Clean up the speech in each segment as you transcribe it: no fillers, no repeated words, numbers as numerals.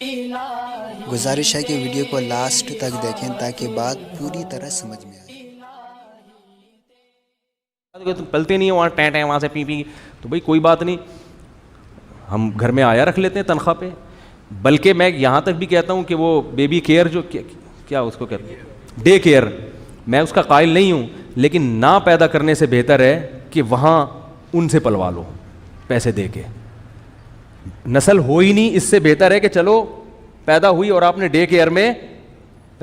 گزارش ہے کہ ویڈیو کو لاسٹ تک دیکھیں تاکہ بات پوری طرح سمجھ میں آئے۔ تم پلتے نہیں ہیں وہاں ٹیں ٹیں وہاں سے پی پی، تو بھائی کوئی بات نہیں، ہم گھر میں آیا رکھ لیتے ہیں تنخواہ پہ۔ بلکہ میں یہاں تک بھی کہتا ہوں کہ وہ بیبی کیئر جو کیا اس کو کہتے ہیں ڈے کیئر، میں اس کا قائل نہیں ہوں، لیکن نہ پیدا کرنے سے بہتر ہے کہ وہاں ان سے پلوا لو پیسے دے کے۔ نسل ہو ہی نہیں، اس سے بہتر ہے کہ چلو پیدا ہوئی اور آپ نے ڈے کیئر میں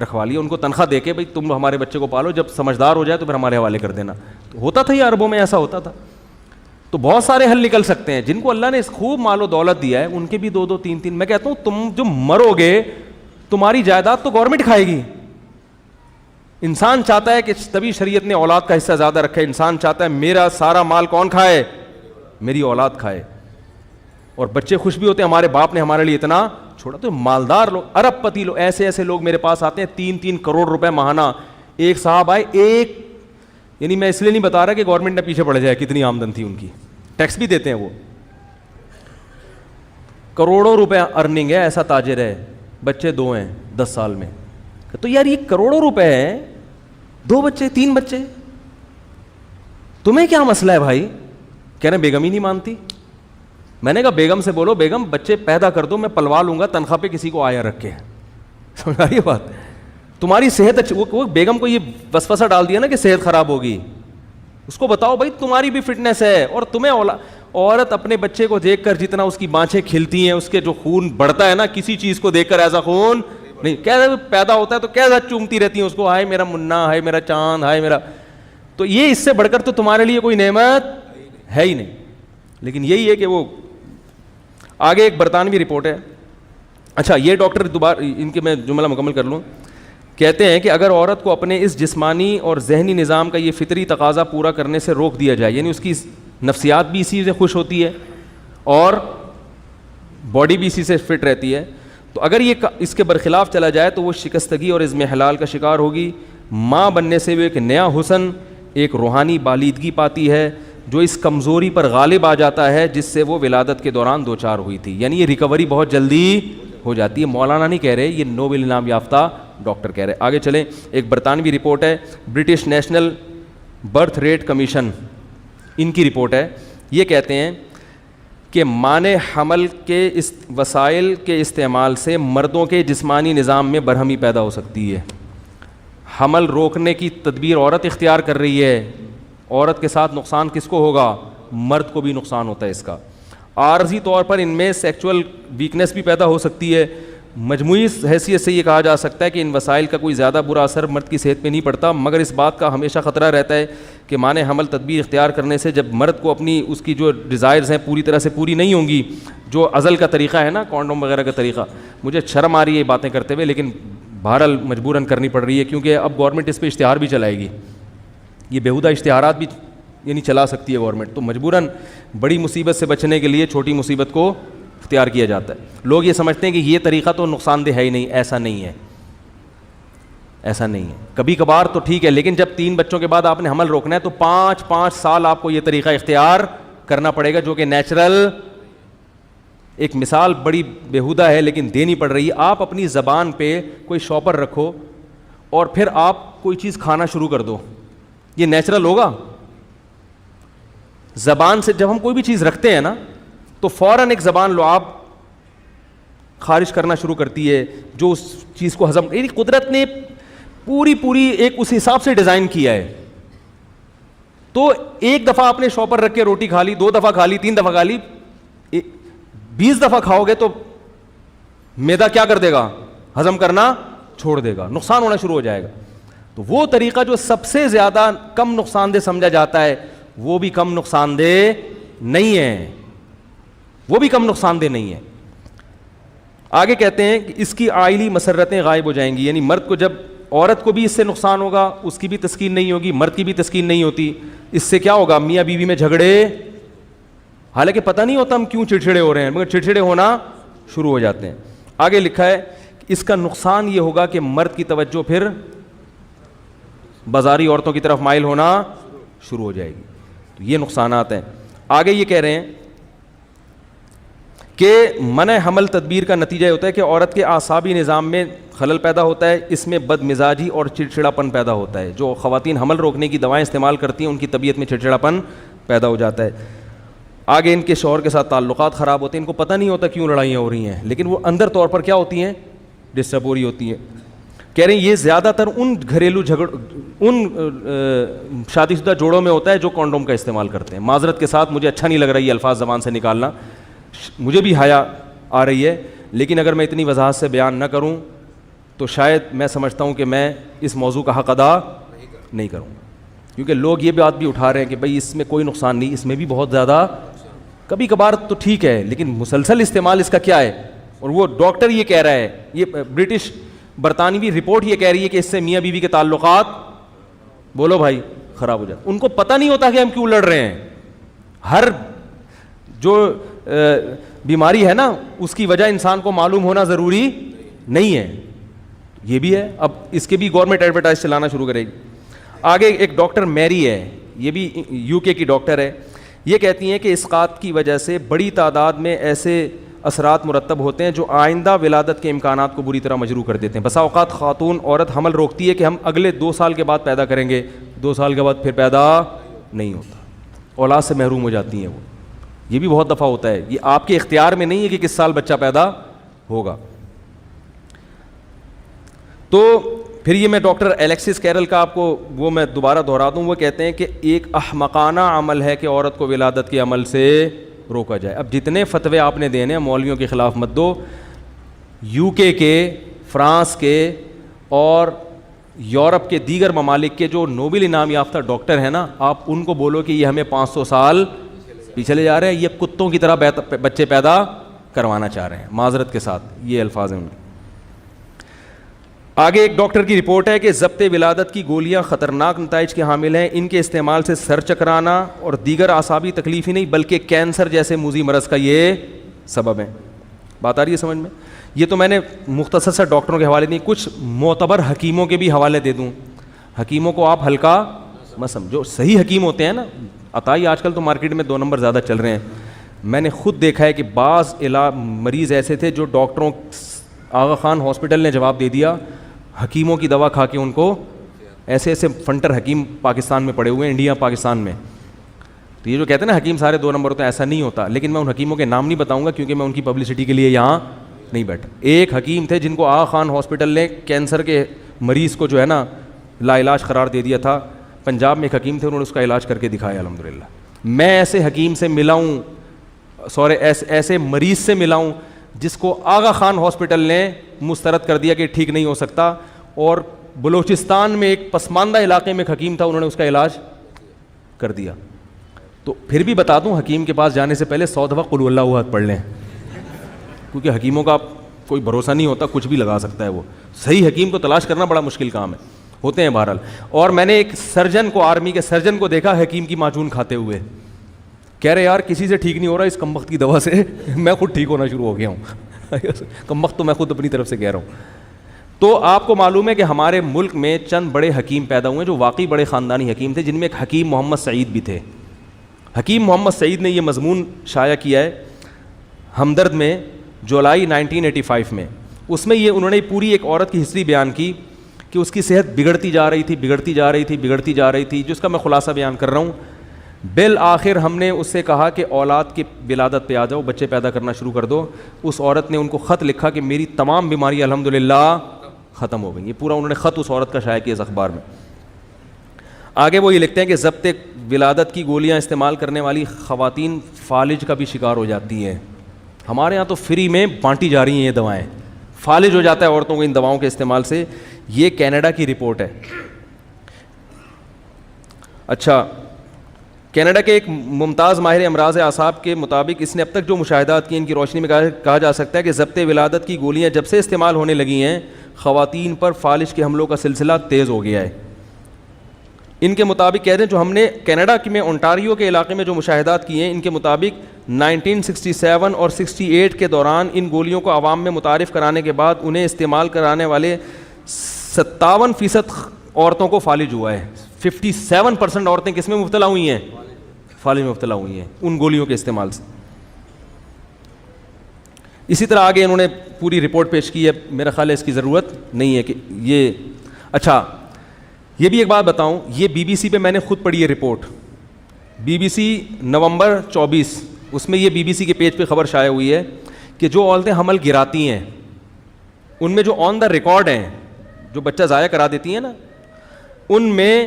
رکھوا لیا، ان کو تنخواہ دے کے بھائی تم ہمارے بچے کو پالو، جب سمجھدار ہو جائے تو پھر ہمارے حوالے کر دینا۔ تو ہوتا تھا یہ عربوں میں ایسا ہوتا تھا۔ تو بہت سارے حل نکل سکتے ہیں، جن کو اللہ نے خوب مال و دولت دیا ہے ان کے بھی دو دو تین تین، میں کہتا ہوں تم جو مرو گے تمہاری جائیداد تو گورنمنٹ کھائے گی۔ انسان چاہتا ہے کہ تبھی شریعت نے اولاد کا حصہ زیادہ رکھا ہے، انسان چاہتا ہے میرا سارا مال کون کھائے؟ میری اولاد کھائے۔ اور بچے خوش بھی ہوتے ہیں ہمارے باپ نے ہمارے لیے اتنا چھوڑا۔ تو مالدار لوگ، ارب پتی لوگ، ایسے لوگ میرے پاس آتے ہیں 3-3 کروڑ روپے ماہانہ۔ ایک صاحب آئے، ایک یعنی میں اس لیے نہیں بتا رہا کہ گورنمنٹ نے پیچھے پڑ جائے، کتنی آمدن تھی ان کی، ٹیکس بھی دیتے ہیں وہ، کروڑوں روپے ارننگ ہے، ایسا تاجر ہے، بچے 2 ہیں 10 سال میں۔ تو یار یہ کروڑوں روپے ہیں، 2 بچے 3 بچے، تمہیں کیا مسئلہ ہے بھائی؟ کہہ رہے بیگم ہی نہیں مانتی۔ میں نے کہا بیگم سے بولو بیگم بچے پیدا کر دو، میں پلوا لوں گا تنخواہ پہ کسی کو آیا رکھ کے۔ سمجھ آ رہی ہے بات؟ تمہاری صحت اچھی، وہ بیگم کو یہ وسوسہ ڈال دیا نا کہ صحت خراب ہوگی، اس کو بتاؤ بھائی تمہاری بھی فٹنس ہے، اور تمہیں عورت اپنے بچے کو دیکھ کر جتنا اس کی بانچیں کھلتی ہیں، اس کے جو خون بڑھتا ہے نا، کسی چیز کو دیکھ کر ایسا خون نہیں، کیسا پیدا ہوتا ہے تو کیسا چومتی رہتی ہیں اس کو، ہائے میرا منا، ہائے میرا چاند، ہائے میرا۔ تو یہ اس سے بڑھ کر تو تمہارے لیے کوئی نعمت ہے ہی نہیں۔ لیکن یہی ہے کہ وہ آگے ایک برطانوی رپورٹ ہے، اچھا یہ ڈاکٹر دوبارہ ان کے میں جملہ مکمل کر لوں، کہتے ہیں کہ اگر عورت کو اپنے اس جسمانی اور ذہنی نظام کا یہ فطری تقاضا پورا کرنے سے روک دیا جائے، یعنی اس کی نفسیات بھی اسی سے خوش ہوتی ہے اور باڈی بھی اسی سے فٹ رہتی ہے، تو اگر یہ اس کے برخلاف چلا جائے تو وہ شکستگی اور اضمحلال کا شکار ہوگی۔ ماں بننے سے وہ ایک نیا حسن، ایک روحانی بالیدگی پاتی ہے جو اس کمزوری پر غالب آ جاتا ہے جس سے وہ ولادت کے دوران دوچار ہوئی تھی، یعنی یہ ریکوری بہت جلدی ہو جاتی ہے۔ مولانا نہیں کہہ رہے، یہ نوبل انعام یافتہ ڈاکٹر کہہ رہے۔ آگے چلیں، ایک برطانوی رپورٹ ہے، British national birth rate commission, ان کی رپورٹ ہے، یہ کہتے ہیں کہ مانع حمل کے وسائل کے استعمال سے مردوں کے جسمانی نظام میں برہمی پیدا ہو سکتی ہے۔ حمل روکنے کی تدبیر عورت اختیار کر رہی ہے، عورت کے ساتھ نقصان کس کو ہوگا؟ مرد کو بھی نقصان ہوتا ہے اس کا۔ عارضی طور پر ان میں سیکچول ویکنس بھی پیدا ہو سکتی ہے۔ مجموعی حیثیت سے یہ کہا جا سکتا ہے کہ ان وسائل کا کوئی زیادہ برا اثر مرد کی صحت پہ نہیں پڑتا، مگر اس بات کا ہمیشہ خطرہ رہتا ہے کہ مانع حمل تدبیر اختیار کرنے سے جب مرد کو اپنی اس کی جو ڈیزائرز ہیں پوری طرح سے پوری نہیں ہوں گی، جو ازل کا طریقہ ہے نا کانڈوم وغیرہ کا طریقہ، مجھے شرم آ رہی ہے یہ باتیں کرتے ہوئے، لیکن بہرحال مجبوراً کرنی پڑ رہی ہے کیونکہ اب گورنمنٹ اس پہ اشتہار بھی چلائے گی، یہ بیہودہ اشتہارات بھی یعنی چلا سکتی ہے گورنمنٹ، تو مجبوراً بڑی مصیبت سے بچنے کے لیے چھوٹی مصیبت کو اختیار کیا جاتا ہے۔ لوگ یہ سمجھتے ہیں کہ یہ طریقہ تو نقصان دہ ہے ہی نہیں، ایسا نہیں ہے، ایسا نہیں ہے، کبھی کبھار تو ٹھیک ہے، لیکن جب 3 بچوں کے بعد آپ نے حمل روکنا ہے تو 5 سال آپ کو یہ طریقہ اختیار کرنا پڑے گا، جو کہ نیچرل، ایک مثال بڑی بیہودہ ہے لیکن دینی پڑ رہی ہے۔ آپ اپنی زبان پہ کوئی شاپر رکھو اور پھر آپ کوئی چیز کھانا شروع کر دو، یہ نیچرل ہوگا؟ زبان سے جب ہم کوئی بھی چیز رکھتے ہیں نا تو فوراً ایک زبان لعاب خارج کرنا شروع کرتی ہے جو اس چیز کو ہضم، یعنی قدرت نے پوری ایک اس حساب سے ڈیزائن کیا ہے۔ تو ایک دفعہ آپ نے شاپر رکھ کے روٹی کھا لی، 2 دفعہ کھا لی، 3 دفعہ کھا لی، 20 دفعہ کھاؤ گے تو معدہ کیا کر دے گا؟ ہضم کرنا چھوڑ دے گا، نقصان ہونا شروع ہو جائے گا۔ تو وہ طریقہ جو سب سے زیادہ کم نقصان دہ سمجھا جاتا ہے وہ بھی کم نقصان دہ نہیں ہے، وہ بھی کم نقصان دہ نہیں ہے۔ آگے کہتے ہیں کہ اس کی عائلی مسرتیں غائب ہو جائیں گی، یعنی مرد کو جب، عورت کو بھی اس سے نقصان ہوگا، اس کی بھی تسکین نہیں ہوگی، مرد کی بھی تسکین نہیں ہوتی، اس سے کیا ہوگا؟ میاں بیوی میں جھگڑے، حالانکہ پتہ نہیں ہوتا ہم کیوں چڑچڑے ہو رہے ہیں، مگر چڑچڑے ہونا شروع ہو جاتے ہیں۔ آگے لکھا ہے کہ اس کا نقصان یہ ہوگا کہ مرد کی توجہ پھر بازاری عورتوں کی طرف مائل ہونا شروع ہو جائے گی، تو یہ نقصانات ہیں۔ آگے یہ کہہ رہے ہیں کہ منع حمل تدبیر کا نتیجہ ہوتا ہے کہ عورت کے اعصابی نظام میں خلل پیدا ہوتا ہے, اس میں بد مزاجی اور چڑچڑاپن پیدا ہوتا ہے. جو خواتین حمل روکنے کی دوائیں استعمال کرتی ہیں ان کی طبیعت میں چڑچڑاپن پیدا ہو جاتا ہے. آگے ان کے شوہر کے ساتھ تعلقات خراب ہوتے ہیں, ان کو پتہ نہیں ہوتا کیوں لڑائیاں ہو رہی ہیں, لیکن وہ اندر طور پر کیا ہوتی ہیں, ڈسٹرب ہو رہی ہوتی ہیں. کہہ رہے ہیں یہ زیادہ تر ان گھریلو ان شادی شدہ جوڑوں میں ہوتا ہے جو کانڈوم کا استعمال کرتے ہیں. معذرت کے ساتھ مجھے اچھا نہیں لگ رہا یہ الفاظ زبان سے نکالنا, مجھے بھی حیا آ رہی ہے, لیکن اگر میں اتنی وضاحت سے بیان نہ کروں تو شاید میں سمجھتا ہوں کہ میں اس موضوع کا حق ادا نہیں کروں گا, کیونکہ لوگ یہ بات بھی اٹھا رہے ہیں کہ بھئی اس میں کوئی نقصان نہیں, اس میں بھی بہت زیادہ کبھی کبھار تو ٹھیک ہے, لیکن مسلسل استعمال اس کا کیا ہے. اور وہ ڈاکٹر یہ کہہ رہا ہے, یہ برٹش برطانوی رپورٹ یہ کہہ رہی ہے کہ اس سے میاں بیوی کے تعلقات, بولو بھائی, خراب ہو جاتے. ان کو پتہ نہیں ہوتا کہ ہم کیوں لڑ رہے ہیں. ہر جو بیماری ہے نا اس کی وجہ انسان کو معلوم ہونا ضروری نہیں ہے, یہ بھی ہے. اب اس کے بھی گورنمنٹ ایڈورٹائز چلانا شروع کرے گی. آگے ایک ڈاکٹر میری ہے, یہ بھی یو کے کی ڈاکٹر ہے, یہ کہتی ہیں کہ اسقاط کی وجہ سے بڑی تعداد میں ایسے اثرات مرتب ہوتے ہیں جو آئندہ ولادت کے امکانات کو بری طرح مجروح کر دیتے ہیں. بسا اوقات خاتون عورت حمل روکتی ہے کہ ہم اگلے 2 سال کے بعد پیدا کریں گے, 2 سال کے بعد پھر پیدا نہیں ہوتا, اولاد سے محروم ہو جاتی ہیں وہ. یہ بھی بہت دفعہ ہوتا ہے, یہ آپ کے اختیار میں نہیں ہے کہ کس سال بچہ پیدا ہوگا. تو پھر یہ میں ڈاکٹر الیکسس کیرل کا آپ کو وہ میں دوبارہ دہرا دوں, وہ کہتے ہیں کہ ایک احمقانہ عمل ہے کہ عورت کو ولادت کے عمل سے روکا جائے. اب جتنے فتوے آپ نے دینے ہیں مولویوں کے خلاف مت دو. یو کے, فرانس کے اور یورپ کے دیگر ممالک کے جو نوبل انعام یافتہ ڈاکٹر ہیں نا, آپ ان کو بولو کہ یہ ہمیں 500 سال پیچھے لے جا رہے ہیں, یہ کتوں کی طرح بچے پیدا کروانا چاہ رہے ہیں. معذرت کے ساتھ یہ الفاظ ہیں ان کے. آگے ایک ڈاکٹر کی رپورٹ ہے کہ ضبط ولادت کی گولیاں خطرناک نتائج کے حامل ہیں. ان کے استعمال سے سر چکرانا اور دیگر اعصابی تکلیف ہی نہیں بلکہ کینسر جیسے موذی مرض کا یہ سبب ہے. بات آ رہی ہے سمجھ میں؟ یہ تو میں نے مختصر سے ڈاکٹروں کے حوالے نہیں, کچھ معتبر حکیموں کے بھی حوالے دے دوں. حکیموں کو آپ ہلکا مت سمجھو, صحیح حکیم ہوتے ہیں نا. عطائی آج کل تو مارکیٹ میں 2 نمبر زیادہ چل رہے ہیں. میں نے خود دیکھا ہے کہ بعض مریض ایسے تھے جو ڈاکٹروں, آغا خان ہاسپٹل نے جواب دے دیا, حکیموں کی دوا کھا کے ان کو ایسے ایسے فنٹر حکیم پاکستان میں پڑے ہوئے ہیں, انڈیا پاکستان میں. تو یہ جو کہتے ہیں نا حکیم سارے 2 نمبر ہوتے ہیں, ایسا نہیں ہوتا. لیکن میں ان حکیموں کے نام نہیں بتاؤں گا کیونکہ میں ان کی پبلسٹی کے لیے یہاں نہیں بیٹھا. ایک حکیم تھے جن کو آغا خان ہاسپٹل نے کینسر کے مریض کو جو ہے نا لا علاج قرار دے دیا تھا. پنجاب میں ایک حکیم تھے, انہوں نے اس کا علاج کر کے دکھایا الحمدللہ. میں ایسے حکیم سے ملا ہوں, ایسے مریض سے ملا ہوں جس کو آغا خان ہاسپٹل نے مسترد کر دیا کہ ٹھیک نہیں ہو سکتا, اور بلوچستان میں ایک پسماندہ علاقے میں ایک حکیم تھا, انہوں نے اس کا علاج کر دیا. تو پھر بھی بتا دوں, حکیم کے پاس جانے سے پہلے 100 دفعہ قل اللہ احد پڑھ لیں, کیونکہ حکیموں کا کوئی بھروسہ نہیں ہوتا, کچھ بھی لگا سکتا ہے وہ. صحیح حکیم کو تلاش کرنا بڑا مشکل کام ہے, ہوتے ہیں بہرحال. اور میں نے ایک سرجن کو, آرمی کے سرجن کو دیکھا حکیم کی معجون کھاتے ہوئے, کہہ رہے یار کسی سے ٹھیک نہیں ہو رہا, اس کمبخت کی دوا سے میں خود ٹھیک ہونا شروع ہو گیا ہوں. کمبخت تو میں خود اپنی طرف سے کہہ رہا ہوں. تو آپ کو معلوم ہے کہ ہمارے ملک میں چند بڑے حکیم پیدا ہوئے جو واقعی بڑے خاندانی حکیم تھے, جن میں ایک حکیم محمد سعید بھی تھے. حکیم محمد سعید نے یہ مضمون شائع کیا ہے ہمدرد میں جولائی 1985 میں. اس میں یہ انہوں نے پوری ایک عورت کی ہسٹری بیان کی کہ اس کی صحت بگڑتی جا رہی تھی, جس کا میں خلاصہ بیان کر رہا ہوں. بالآخر ہم نے اس سے کہا کہ اولاد کی ولادت پہ آ جاؤ, بچے پیدا کرنا شروع کر دو. اس عورت نے ان کو خط لکھا کہ میری تمام بیماری الحمدللہ ختم ہو گئی. یہ پورا انہوں نے خط اس عورت کا شائع کیا اس اخبار میں. آگے وہ یہ لکھتے ہیں کہ ضبط ولادت کی گولیاں استعمال کرنے والی خواتین فالج کا بھی شکار ہو جاتی ہیں. ہمارے ہاں تو فری میں بانٹی جا رہی ہیں یہ دوائیں. فالج ہو جاتا ہے عورتوں کو ان دواؤں کے استعمال سے. یہ کینیڈا کی رپورٹ ہے. اچھا, کینیڈا کے ایک ممتاز ماہر امراض اعصاب کے مطابق اس نے اب تک جو مشاہدات کی ان کی روشنی میں کہا جا سکتا ہے کہ ضبط ولادت کی گولیاں جب سے استعمال ہونے لگی ہیں خواتین پر فالج کے حملوں کا سلسلہ تیز ہو گیا ہے. ان کے مطابق کہہ دیں جو ہم نے کینیڈا میں اونٹاریو کے علاقے میں جو مشاہدات کیے ہیں, ان کے مطابق 1967 اور 68 کے دوران ان گولیوں کو عوام میں متعارف کرانے کے بعد انہیں استعمال کرانے والے 57% عورتوں کو فالج ہوا ہے. 57% عورتیں کس میں مبتلا ہوئی ہیں؟ فالج میں مبتلا ہوئی ہیں ان گولیوں کے استعمال سے. اسی طرح آگے انہوں نے پوری رپورٹ پیش کی ہے, میرا خیال ہے اس کی ضرورت نہیں ہے کہ یہ. اچھا یہ بھی ایک بات بتاؤں, یہ بی بی سی پہ میں نے خود پڑھی ہے رپورٹ, بی بی سی نومبر 24, اس میں یہ بی بی سی کے پیج پہ خبر شائع ہوئی ہے کہ جو عورتیں حمل گراتی ہیں ان میں جو آن دا ریکارڈ ہیں, جو بچہ ضائع کرا دیتی ہیں نا, ان میں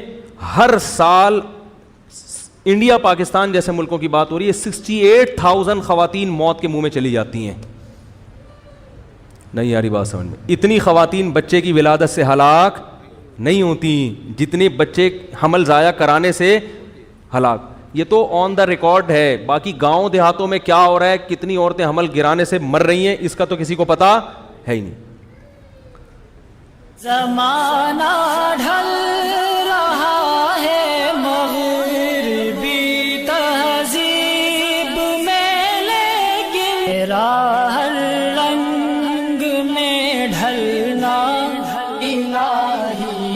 ہر سال انڈیا پاکستان جیسے ملکوں کی بات ہو رہی ہے 68,000 خواتین موت کے منہ میں چلی جاتی ہیں. نہیں یاری بات سمجھ میں, اتنی خواتین بچے کی ولادت سے ہلاک نہیں ہوتی جتنے بچے حمل ضائع کرانے سے ہلاک. یہ تو آن دا ریکارڈ ہے, باقی گاؤں دیہاتوں میں کیا ہو رہا ہے, کتنی عورتیں حمل گرانے سے مر رہی ہیں, اس کا تو کسی کو پتا ہے ہی نہیں. زمانہ ڈھل رہا ہے مغربی تہذیب میں, لیکن میرا ہر رنگ میں ڈھلنا الہی